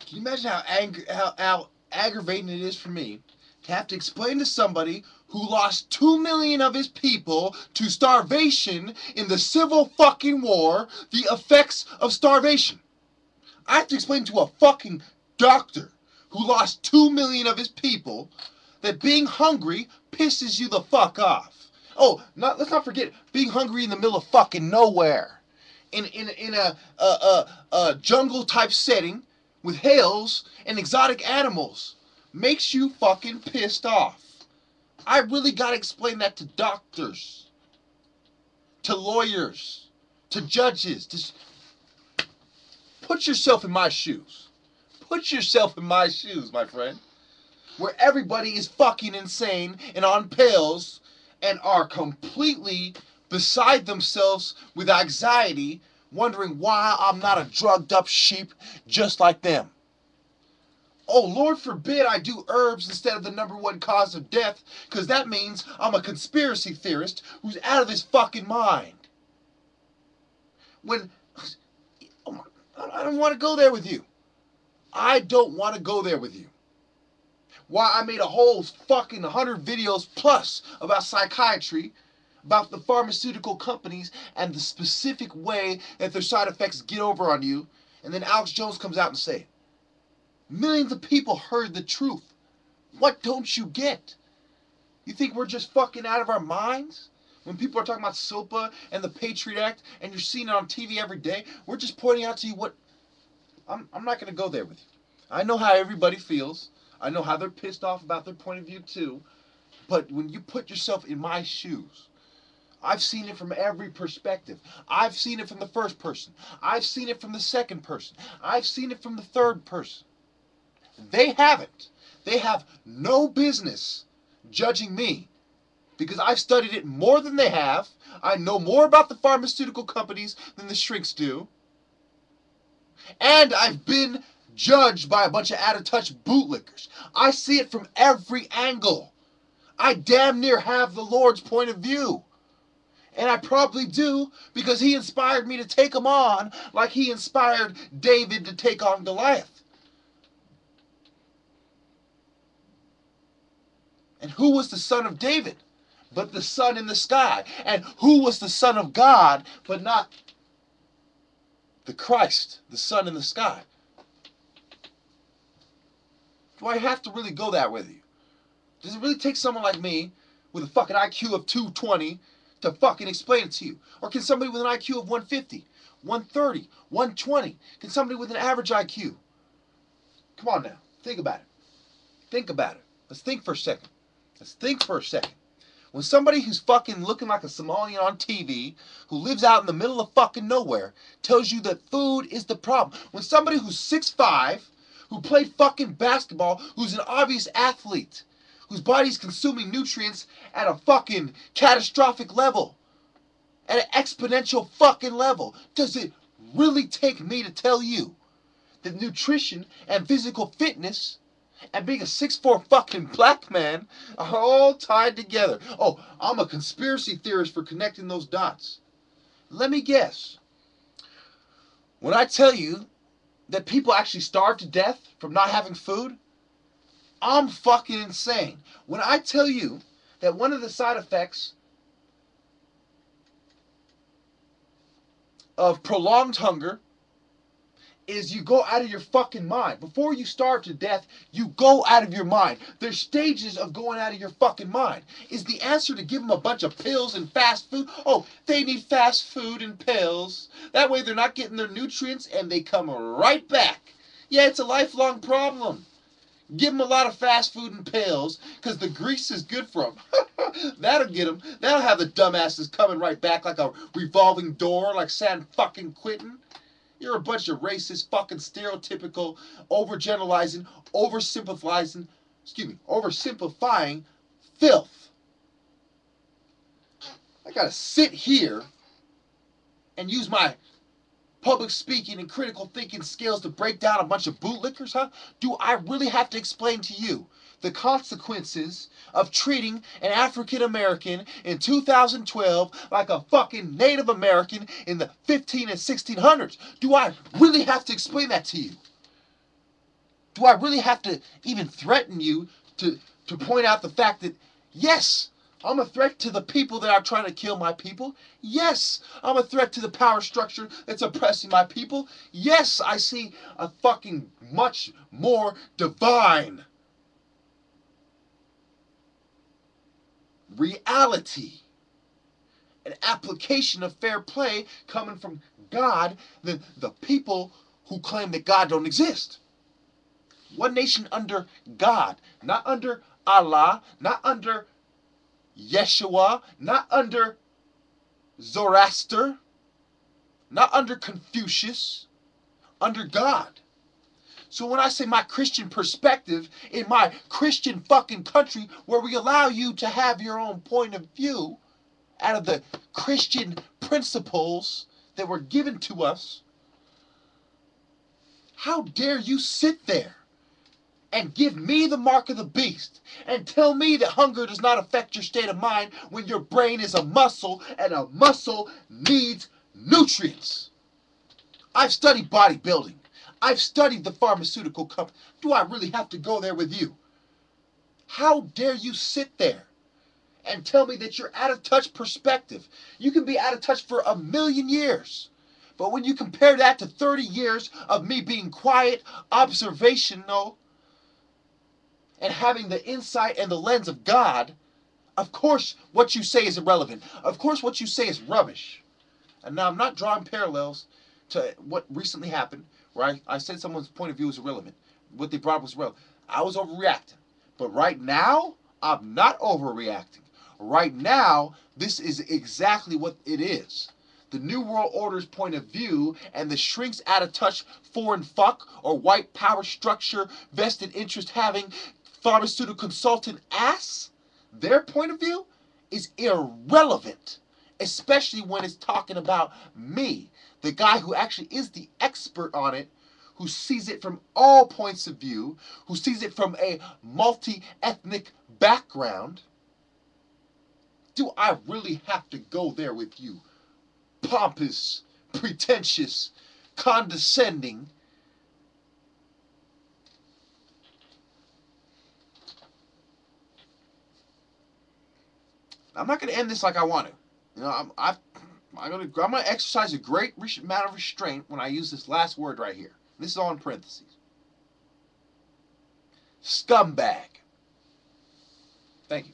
Can you imagine how aggravating it is for me to have to explain to somebody who lost 2 million of his people to starvation in the civil fucking war the effects of starvation? I have to explain to a fucking doctor who lost 2 million of his people that being hungry pisses you the fuck off. Oh, let's not forget being hungry in the middle of fucking nowhere, in a jungle type setting with hails and exotic animals makes you fucking pissed off. I really gotta explain that to doctors, to lawyers, to judges. Put yourself in my shoes. Put yourself in my shoes, my friend. Where everybody is fucking insane and on pills and are completely beside themselves with anxiety, wondering why I'm not a drugged up sheep just like them. Oh, Lord forbid I do herbs instead of the number one cause of death, because that means I'm a conspiracy theorist who's out of his fucking mind. When, oh my, I don't want to go there with you. I don't want to go there with you. Why I made a whole fucking 100 videos plus about psychiatry, about the pharmaceutical companies and the specific way that their side effects get over on you, and then Alex Jones comes out and say, millions of people heard the truth. What don't you get? You think we're just fucking out of our minds? When people are talking about SOPA and the Patriot Act and you're seeing it on TV every day, we're just pointing out to you what... I'm not going to go there with you. I know how everybody feels. I know how they're pissed off about their point of view too. But when you put yourself in my shoes, I've seen it from every perspective. I've seen it from the first person. I've seen it from the second person. I've seen it from the third person. They haven't. They have no business judging me because I've studied it more than they have. I know more about the pharmaceutical companies than the shrinks do. And I've been judged by a bunch of out-of-touch bootlickers. I see it from every angle. I damn near have the Lord's point of view. And I probably do because he inspired me to take him on like he inspired David to take on Goliath. And who was the son of David but the sun in the sky? And who was the son of God but not the Christ, the sun in the sky? Do I have to really go that with you? Does it really take someone like me with a fucking IQ of 220 to fucking explain it to you? Or can somebody with an IQ of 150, 130, 120, can somebody with an average IQ? Come on now, think about it. Think about it. Let's think for a second. Let's think for a second. When somebody who's fucking looking like a Somalian on TV, who lives out in the middle of fucking nowhere, tells you that food is the problem. When somebody who's 6'5", who played fucking basketball, who's an obvious athlete, whose body's consuming nutrients at a fucking catastrophic level, at an exponential fucking level, does it really take me to tell you that nutrition and physical fitness and being a 6'4" fucking black man are all tied together? Oh, I'm a conspiracy theorist for connecting those dots. Let me guess. When I tell you that people actually starve to death from not having food, I'm fucking insane. When I tell you that one of the side effects of prolonged hunger is you go out of your fucking mind. Before you starve to death, you go out of your mind. There's stages of going out of your fucking mind. Is the answer to give them a bunch of pills and fast food? Oh, they need fast food and pills. That way they're not getting their nutrients and they come right back. Yeah, it's a lifelong problem. Give them a lot of fast food and pills because the grease is good for them. That'll get them. That'll have the dumbasses coming right back like a revolving door like San fucking Quentin. You're a bunch of racist, fucking stereotypical, overgeneralizing, oversimplifying filth. I gotta sit here and use my public speaking and critical thinking skills to break down a bunch of bootlickers, huh? Do I really have to explain to you the consequences of treating an African American in 2012 like a fucking Native American in the 15 and 1600s? Do I really have to explain that to you? Do I really have to even threaten you to point out the fact that, yes, I'm a threat to the people that are trying to kill my people. Yes, I'm a threat to the power structure that's oppressing my people. Yes, I see a fucking much more divine reality, an application of fair play coming from God than the people who claim that God don't exist. One nation under God, not under Allah, not under Yeshua, not under Zoroaster, not under Confucius, under God. So when I say my Christian perspective in my Christian fucking country where we allow you to have your own point of view out of the Christian principles that were given to us, how dare you sit there and give me the mark of the beast and tell me that hunger does not affect your state of mind when your brain is a muscle and a muscle needs nutrients. I've studied bodybuilding. I've studied the pharmaceutical company. Do I really have to go there with you? How dare you sit there and tell me that you're out of touch perspective? You can be out of touch for 1,000,000 years. But when you compare that to 30 years of me being quiet, observational, and having the insight and the lens of God, of course what you say is irrelevant. Of course what you say is rubbish. And now I'm not drawing parallels to what recently happened, where I said someone's point of view was irrelevant. What they brought up was relevant. I was overreacting. But right now, I'm not overreacting. Right now, this is exactly what it is. The New World Order's point of view and the shrinks out of touch foreign fuck or white power structure vested interest having pharmaceutical consultant ass, their point of view is irrelevant. Especially when it's talking about me, the guy who actually is the expert on it, who sees it from all points of view, who sees it from a multi-ethnic background. Do I really have to go there with you? Pompous, pretentious, condescending. I'm not going to end this like I want to. You know, I'm going to exercise a great amount of restraint when I use this last word right here. This is all in parentheses. Scumbag. Thank you.